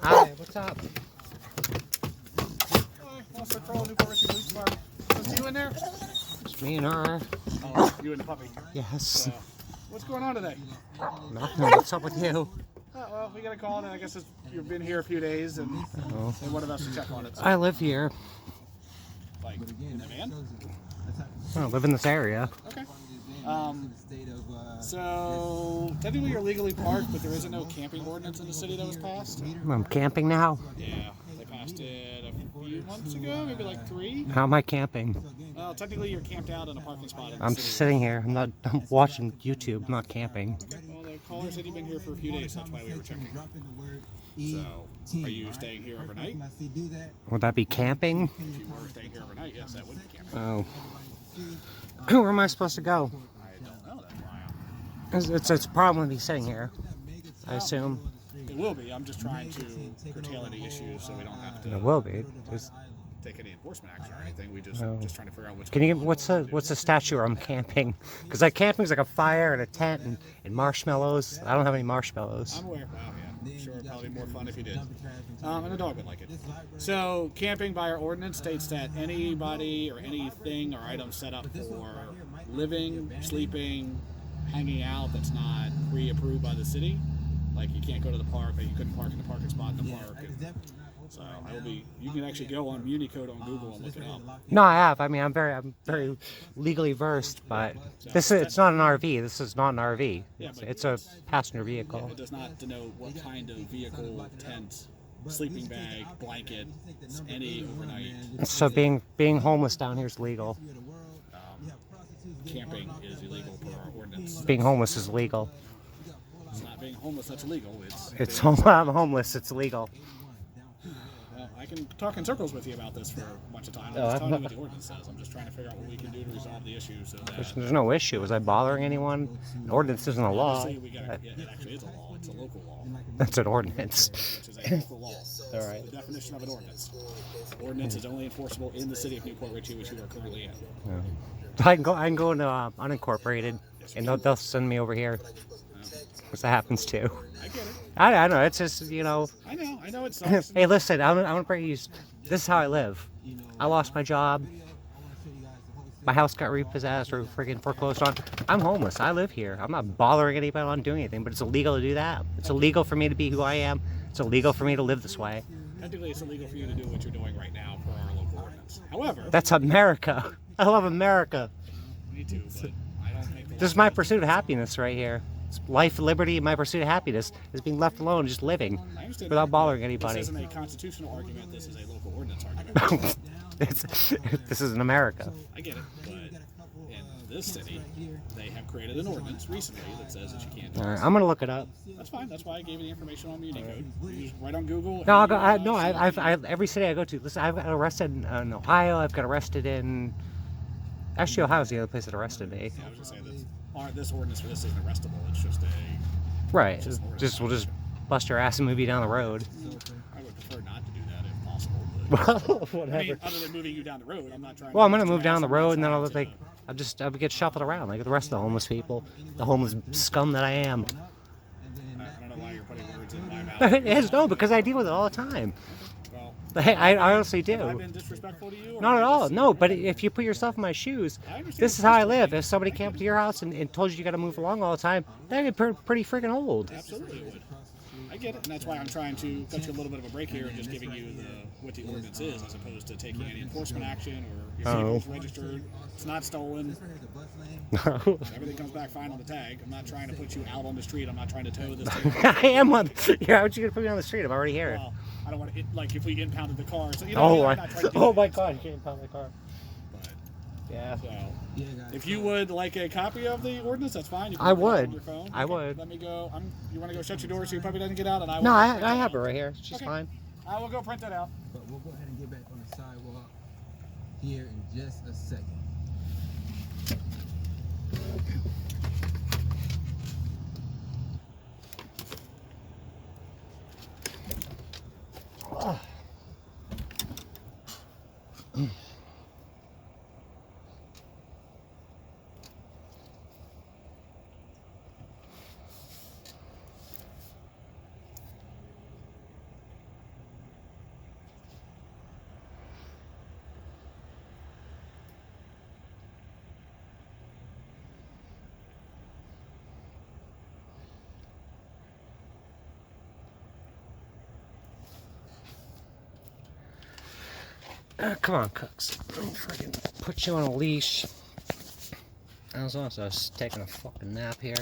Hi, what's up? Officer Crow, Newport Richey Police Department. Is you in there? It's me and her. Oh, you and the puppy. Yes. What's going on today? Nothing. What's up with you? Well, we got a call, and I guess you've been here a few days, and they wanted us to check on it. So, I live here. like, in the van? I live in this area. Okay. So, technically you're legally parked, but there isn't no camping ordinance in the city that was passed. I'm camping now. Yeah, they passed it a few months ago, maybe like 3. How am I camping? Well, technically you're camped out in a parking spot in the I'm city. sitting here. I'm watching YouTube. I'm not camping. Okay. Well, the caller said you've been here for a few days, so that's why we were checking. So, are you staying here overnight? Would that be camping? If you were staying here overnight, yes, that would be camping. Oh. Where am I supposed to go? I don't know, that's why It's a problem with me sitting here, I assume. it will be. I'm just trying to curtail any issues so we don't have It to will be. take any enforcement action or anything. We just No. just trying to figure out what's Can you going give on. what's the statue where I'm camping? Because like camping's like a fire and a tent and marshmallows. I don't have any marshmallows. I'm aware. Wow, yeah. I'm sure it'd probably be more fun if you did. And the dog would like it. So, camping by our ordinance states that anybody or anything or item set up for living, sleeping, hanging out that's not pre-approved by the city, like you can't go to the park, like you couldn't park in the parking spot in the park. So I will be. You can actually go on Municode on Google and look it up. No, I have. I mean, I'm very legally versed, but it's not an RV. This is not an RV. Yeah, but It's a passenger vehicle. It does not denote what kind of vehicle, tent, sleeping bag, blanket, any overnight. So being homeless down here is legal. Camping is illegal per our ordinance. Being homeless is legal. It's not being homeless that's illegal. I'm homeless. It's legal. Well, I can talk in circles with you about this for a bunch of time. I'm Oh, just telling you what the ordinance says. I'm just trying to figure out what we can do to resolve the issue so that. There's no issue. Was I bothering anyone? An ordinance isn't a law. Obviously, it actually is a law. It's a local law. That's an ordinance. Which is a local law. All right. The definition of an ordinance. Ordinance is only enforceable in the city of Newport Richey, which you are currently in. I can go into unincorporated, and they'll send me over here. Because that happens too. I get it. I know. It's just I know it sucks. Hey, listen. I'm gonna bring you. This is how I live. I lost my job. My house got repossessed or freaking foreclosed on. I'm homeless. I live here. I'm not bothering anybody on doing anything, but it's illegal to do that. It's illegal for me to be who I am. It's illegal for me to live this way. Technically, it's illegal for you to do what you're doing right now per our local ordinance. However, That's America. I love America. me too, but I don't think the This is my pursuit of happiness right here. It's life, liberty, and my pursuit of happiness is being left alone, just living, I understand without that. bothering This anybody. isn't a constitutional argument. This is a local ordinance argument. This is in America. I get it, but in this city, they have created an ordinance recently that says that you can't do All right, this. I'm gonna look it up. That's fine. That's why I gave you the information on Unicode. You just write on Google. No, I'll and go. you, I've every city I go to. Listen, I've got arrested in Ohio. I've got arrested in. Actually, Ohio's the other place that arrested me. Yeah, I was just saying that this ordinance for this isn't arrestable. It's just a. Right. Just an We'll just bust your ass and move you down the road. I would prefer not to do that if possible. But, Well, I whatever. mean, other than moving you down the road, I'm not trying. Well, I'm to gonna move down the road, and then I'll trying like, I'll get shuffled around like the rest of the homeless people, the homeless scum that I am. I don't know why you're putting words in my mouth. It is no, because I deal with it all the time. Well, I honestly have I do. been disrespectful to you? Or Not am at I all. just- No, but if you put yourself in my shoes, I understand this is the how I system. live. If somebody came up to your house and told you got to move along all the time, that'd be pretty freaking old. Absolutely, it would. I get it, and that's why I'm trying to cut you a little bit of a break here and just giving you what the ordinance is, as opposed to taking any enforcement action or your vehicle's registered, it's not stolen, everything comes back fine on the tag. I'm not trying to put you out on the street. I'm not trying to tow this thing. I am on. Yeah, how you gonna put me on the street? I'm already here. Well, I don't want to, like, if we impounded the car. So, you know, Oh I'm my! not trying to do Oh that. my God! You can't impound my car. But, Yeah. so, if you would like a copy of the ordinance, that's fine. You can I look it up would. on your phone. I Okay, would. Let me go. You want to go shut your door so your puppy doesn't get out, and I will. No, go print I it have out. it right here. She's Okay. fine. I will go print that out. But we'll go ahead and get back on the sidewalk here in just a second. Come on, Cooks. Let me freaking put you on a leash. I was also taking a fucking nap here.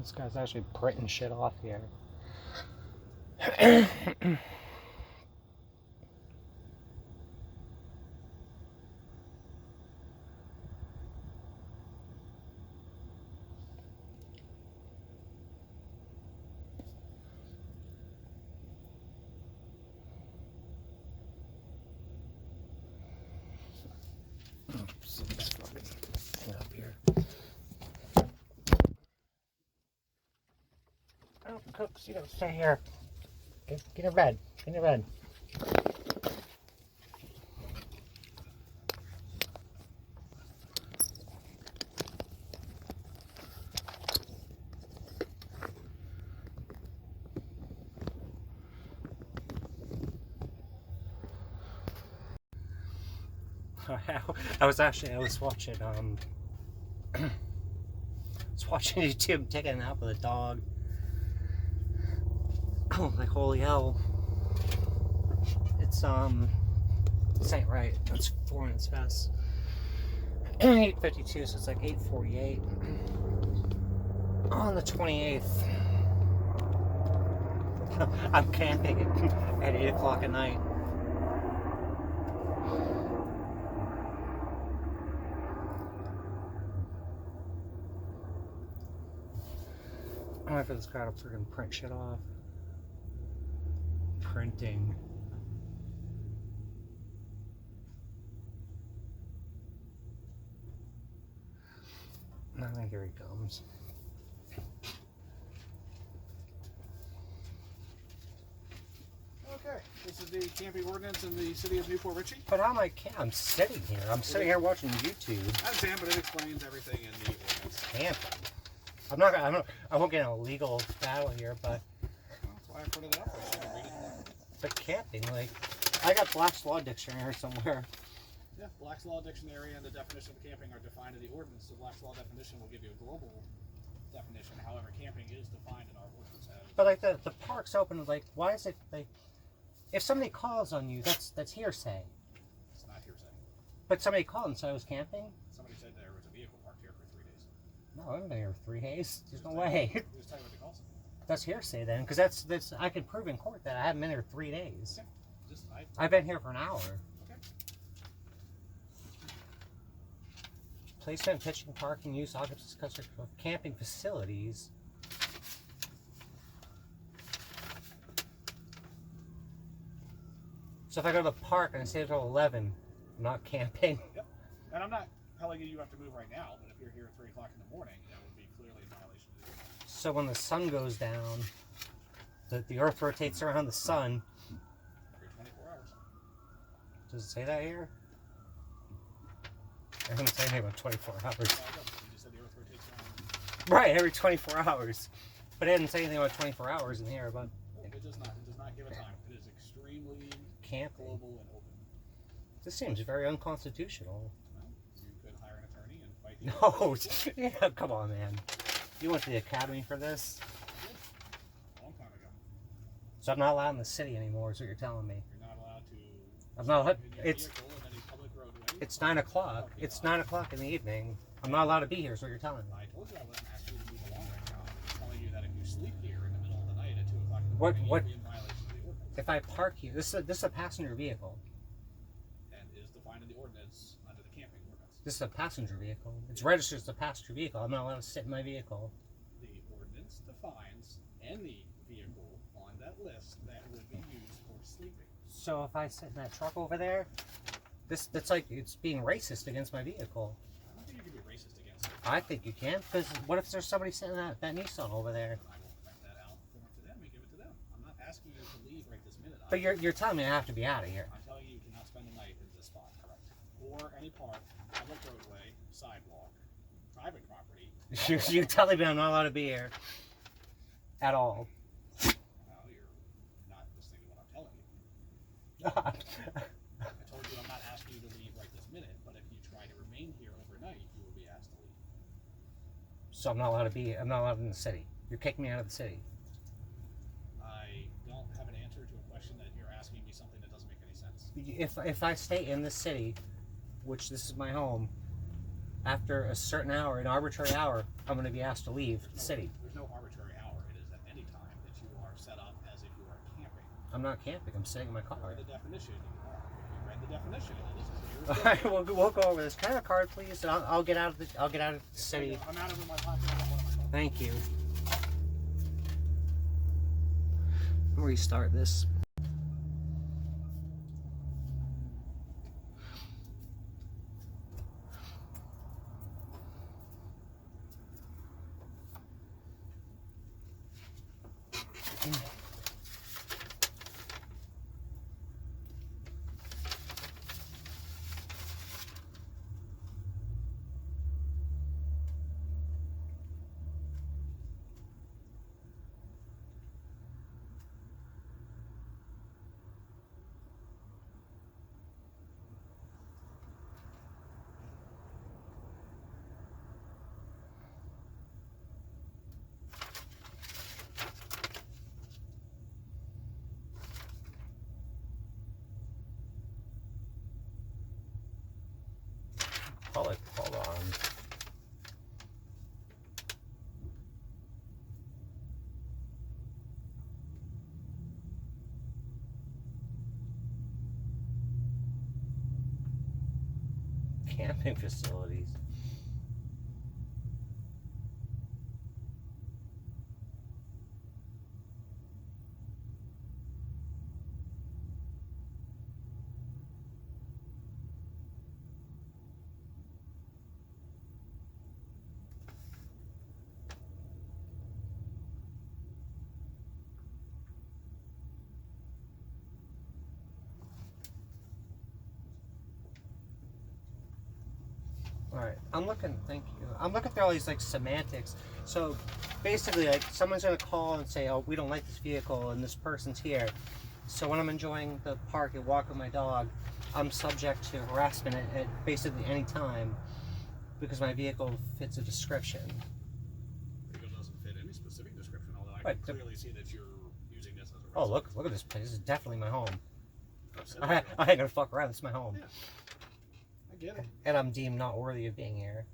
This guy's actually printing shit off here. Oops, let's fucking get up here. Oh, Cooks, you gotta stay here. Get in bed. Get in bed. I was watching YouTube taking a nap with a dog. Oh, like holy hell. It's this ain't right. It's 4 minutes past 8:52, so it's like 8:48 on the 28th. I'm camping at 8 o'clock at night. I'm waiting for this guy to freaking print shit off. Printing. I think here he comes. Okay, this is the camping ordinance in the city of Newport Richey. But I'm sitting here. I'm sitting here watching YouTube. I understand, but it explains everything in the ordinance. Camping. I won't get in a legal battle here, but Well, that's why I put it up. So you can read it. but camping, like, I got Black's Law Dictionary somewhere. Yeah, Black's Law Dictionary and the definition of camping are defined in the ordinance. The Black's Law definition will give you a global definition. However, camping is defined in our ordinance. But like the park's open. Like, why is it like? If somebody calls on you, that's hearsay. It's not hearsay. But somebody called and said I was camping. Somebody said there was a vehicle parked here for 3 days. No, I haven't been here for 3 days. There's no way. Just tell you what they call it. That's hearsay then, because that's I can prove in court that I haven't been here 3 days. Okay. Just I've been here for an hour. Okay. placement, pitching, parking, use, occupancy, construction of camping facilities. So if I go to the park and I stay until 11, I'm not camping. Yep. And I'm not telling you you have to move right now, but if you're here at 3 o'clock in the morning, that would be clearly a violation of the ordinance. So when the sun goes down, the earth rotates around the sun. Every 24 hours. Does it say that here? It doesn't say anything about 24 hours. You just said the earth rotates around. Right, every 24 hours. But it didn't say anything about 24 hours in here, but... It does not. It does not give a time. It is extremely Camping. global and open. This seems very unconstitutional. Well, you could hire an attorney and fight the No, yeah, come on, man. You went to the academy for this? a long time ago. So I'm not allowed in the city anymore, is what you're telling me. You're not allowed to. I'm not allowed. In your It's vehicle in any public roadway. it's 9 o'clock. It's 9 o'clock in the evening. I'm not allowed to be here, is what you're telling me. I told you I wasn't asking you to move along right now. I'm telling you that if you sleep here in the middle of the night at 2 o'clock in the What- morning, what- you'll be in violation of the ordinance. If I park here, this is a passenger vehicle. And is defined in the ordinance under the camping ordinance. This is a passenger vehicle. It's registered as a passenger vehicle. I'm not allowed to sit in my vehicle. The ordinance defines any vehicle on that list that would be used for sleeping. So if I sit in that truck over there, that's like it's being racist against my vehicle. I don't think you can be racist against it. I think you can, because what if there's somebody sitting in that Nissan over there? I will print that out, form to them, and give it to them. I'm not asking you to leave right this minute. But you're telling me I have to be out of here. I'm telling you, you cannot spend the night in this spot, correct? Or any park, public roadway, sidewalk, private property. You're telling me I'm not allowed to be here at all. Well, you're not listening to what I'm telling you. I told you I'm not asking you to leave right this minute, but if you try to remain here overnight, you will be asked to leave. So I'm not allowed to be. I'm not allowed in the city. You're kicking me out of the city. I don't have an answer to a question that you're asking me something that doesn't make any sense. If I stay in the city, which this is my home, after a certain hour, an arbitrary hour, I'm going to be asked to leave the city. There's no arbitrary hour. It is at any time that you are set up as if you are camping. I'm not camping. I'm sitting in my car. Read the definition. You are. If you read the definition, it is All clear. right, we'll go over this. Can I have a card, please? And I'll get out of the city. I'm out of my pocket. I got one of my phone. Thank you. Restart this. Hold on. Camping facilities. Alright, I'm looking, thank you. I'm looking through all these like semantics. So basically like someone's gonna call and say, oh, we don't like this vehicle and this person's here. So when I'm enjoying the park and walking my dog, I'm subject to harassment at basically any time because my vehicle fits a description. Vehicle doesn't fit any specific description, although I Right, can clearly see that you're using this as a Oh, residence. look at this place. This is definitely my home. I've said I that. ain't gonna fuck around. This is my home. Yeah. I get it. And I'm deemed not worthy of being here.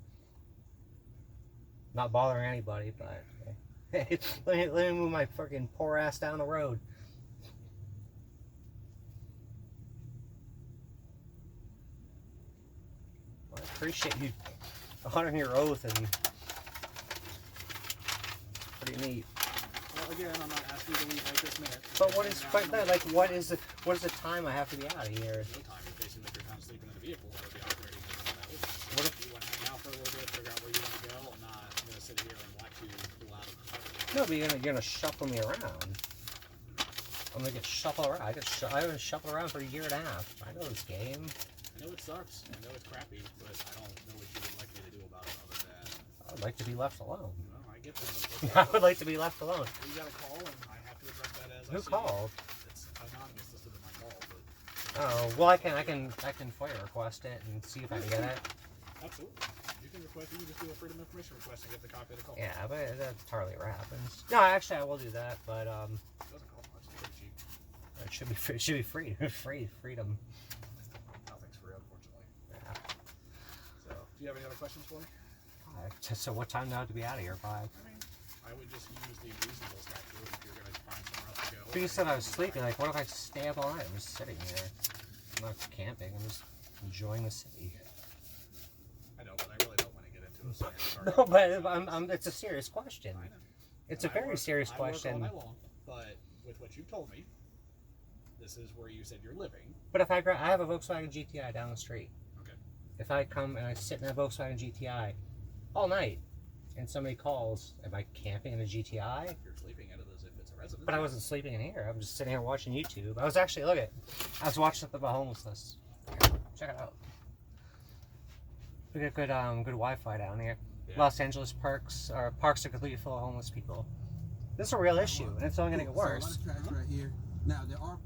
Not bothering anybody, but hey, let me move my fucking poor ass down the road. I appreciate you. honoring your oath, and pretty neat. Well, again, I'm not asking you to leave right this minute. But what is, like, what is the time I have to be out of here? No time. You're basically like you're kind of sleeping in the vehicle that would be operating as well. What if you want to hang out for a little bit, figure out where you want to go? I'm going to sit here and watch you pull out of the No, but you're gonna shuffle me around. I'm gonna get shuffled around. I haven't shuffled around for a year and a half. I know this game. I know it sucks. I know it's crappy, but I don't know what you would like me to do about it other than. I'd like to be left alone. Well, I get this. I would like to be left alone. You got a call, and I have to address that as I Who see called? it. It's anonymous listed in my call, but. Oh, well, I can FOIA request it and see if I can get it. Absolutely. You can request. You can just do a freedom of information request and get the copy of the call. Yeah, but that's hardly ever happens. No, actually, I will do that. But It doesn't cost much. It's pretty cheap. it should be free freedom. Nothing's free, unfortunately. Yeah. So, do you have any other questions for me? So what time now to be out of here by? I mean, I would just use the reasonable statute if you're going to find somewhere else to go. But you said I was sleeping. Like, what if I stay up all night? I'm just sitting here. I'm not camping. I'm just enjoying the city. I know, but I really don't want to get into a science No, but it's a serious question. I know. It's a very serious question. I work all night long, but with what you told me, this is where you said you're living. But if I have a Volkswagen GTI down the street. Okay. If I come and I sit in that Volkswagen GTI all night, and somebody calls, am I camping in a GTI? You're sleeping in it as if it's a residence. But I wasn't sleeping in here. I'm just sitting here watching YouTube. I was actually, I was watching something about homelessness. Check it out. We got good Wi-Fi down here. Yeah. Los Angeles parks are completely full of homeless people. This is a real issue, and it's only going to get worse. So a lot of tracks right here. Now there are.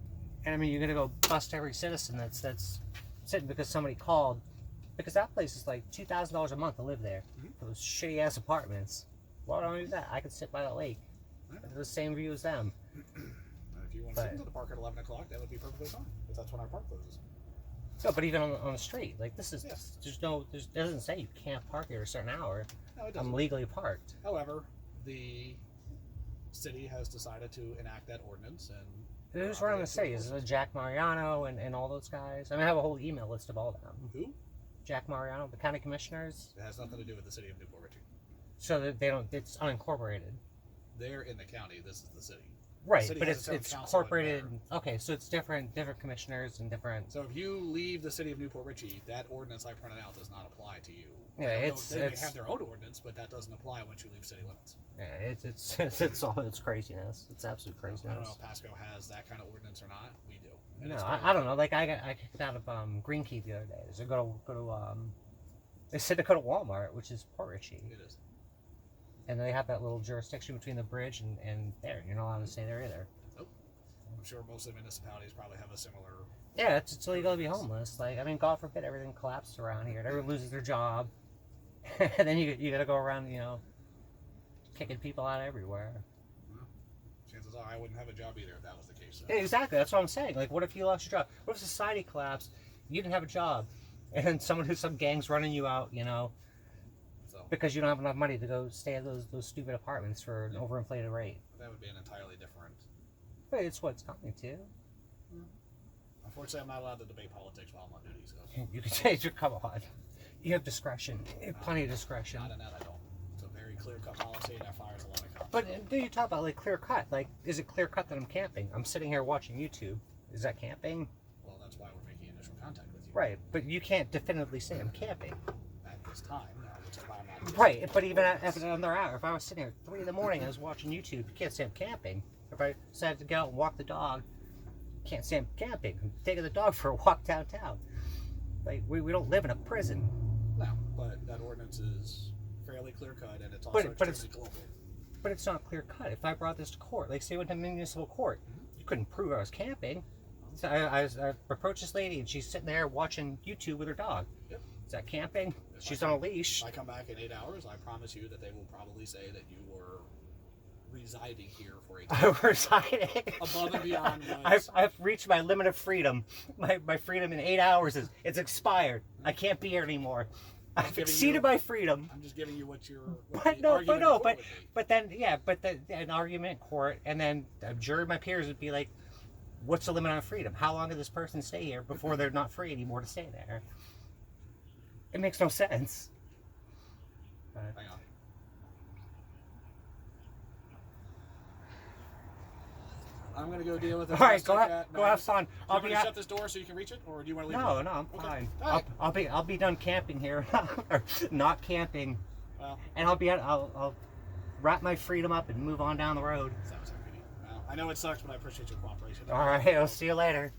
And I mean, you're going to go bust every citizen that's sitting because somebody called. Because that place is like $2,000 a month to live there. For those shitty ass apartments. Why don't I do that? I could sit by the lake. Have the same view as them. If you want to sit into the park at 11 o'clock, that would be perfectly fine. Because that's when our park closes. No, but even on the street, like this is, it doesn't say you can't park here at a certain hour. No, it doesn't. I'm legally parked. However, the city has decided to enact that ordinance, and who's running the city? Is it Jack Mariano and all those guys? I mean, I have a whole email list of all of them. Who? Jack Mariano, the county commissioners. It has nothing to do with the city of Newport Richey. So that they don't. It's unincorporated. They're in the county. This is the city. Right, but it's incorporated. Okay, so it's different commissioners and different. So if you leave the city of Newport Richey, that ordinance I printed out does not apply to you. Yeah, they have their own ordinance, but that doesn't apply once you leave city limits. Yeah, it's craziness. It's absolute craziness. I don't know if Pasco has that kind of ordinance or not. We do. And no, I don't know. Like I kicked out of Green Key the other day. So go to they said to go to Walmart, which is Port Richey. It is. And they have that little jurisdiction between the bridge and there. You're not allowed to stay there either. Nope. I'm sure most of the municipalities probably have a similar. Yeah, it's illegal to be homeless. Like, I mean, God forbid everything collapses around here. Everyone loses their job. And then you got to go around, kicking people out everywhere. Well, chances are I wouldn't have a job either if that was the case. So. Yeah, exactly. That's what I'm saying. Like, what if you lost your job? What if society collapsed? You didn't have a job. And then some gang's running you out, because you don't have enough money to go stay at those stupid apartments for an overinflated rate. That would be an entirely different. But it's what it's coming to. Unfortunately, I'm not allowed to debate politics while I'm on duty. So you can say, come on. You have discretion. You have plenty of discretion. Not in that, I don't. It's a very clear-cut policy, and that fires a lot of cops. But do you talk about like clear cut? Like, is it clear cut that I'm camping? I'm sitting here watching YouTube. Is that camping? Well, that's why we're making initial contact with you. Right, but you can't definitively say I'm camping. At this time, no, which is why I'm not. Right, but even at another hour, if I was sitting here at 3 in the morning, I was watching YouTube, you can't say I'm camping. If I decided to go out and walk the dog, can't say I'm camping. I'm taking the dog for a walk downtown. Like, we don't live in a prison. No, but that ordinance is fairly clear-cut, and it's also extremely global. But it's not clear-cut. If I brought this to court, like say I went to municipal court, you couldn't prove I was camping. So I approached this lady, and she's sitting there watching YouTube with her dog. Yep. Is that camping? She's on a leash. If I come back in 8 hours, I promise you that they will probably say that you were residing here for a time. Residing. Above and beyond. I've reached my limit of freedom. My freedom in 8 hours it's expired. I can't be here anymore. I've exceeded my freedom. I'm just giving you what you're. But then an argument in court, and then a jury of my peers would be like, "What's the limit on freedom? How long did this person stay here before they're not free anymore to stay there?" It makes no sense. Right. Hang on. I'm gonna go deal with it. All right, go have fun. Do you I'll want be me to out. shut this door so you can reach it, or do you want to leave? No, it? no, I'm Okay. fine. All right. I'll be done camping here, or not camping, Well, and I'll wrap my freedom up and move on down the road. sounds like well, I know it sucks, but I appreciate your cooperation. All right, I'll see you later.